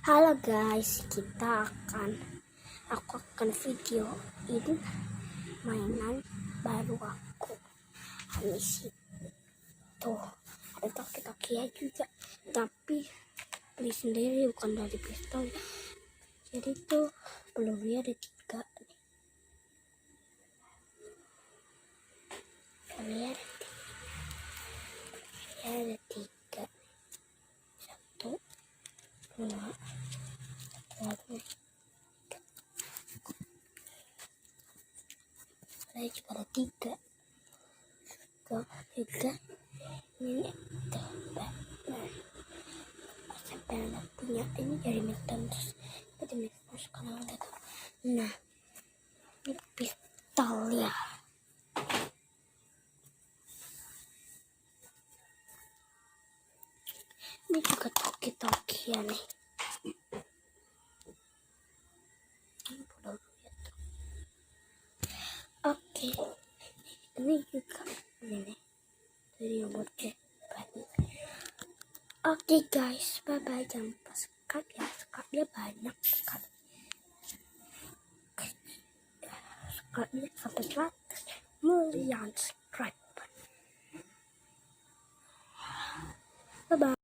Halo guys, aku akan videoin mainan baru aku. Habis itu ada toki-tokinya juga, tapi beli sendiri bukan dari pistol. Jadi tuh pelurunya ada 3 nih. Pelurunya ada 3. 1, 2, 3. Saya juga ada 3. Ini sampai anak punya ini dari McDonald's. Dari McDonald's kalau udah tahu. Nah, ini pistol ya. Ini juga toki-toki ya nih. Oke, ini juga ini dari yang bocah. Oke guys, bye bye, jangan lupa subscribe ya, subscribe-nya banyak sekali. Subscribe-nya sampai 100 million subscriber. Bye bye.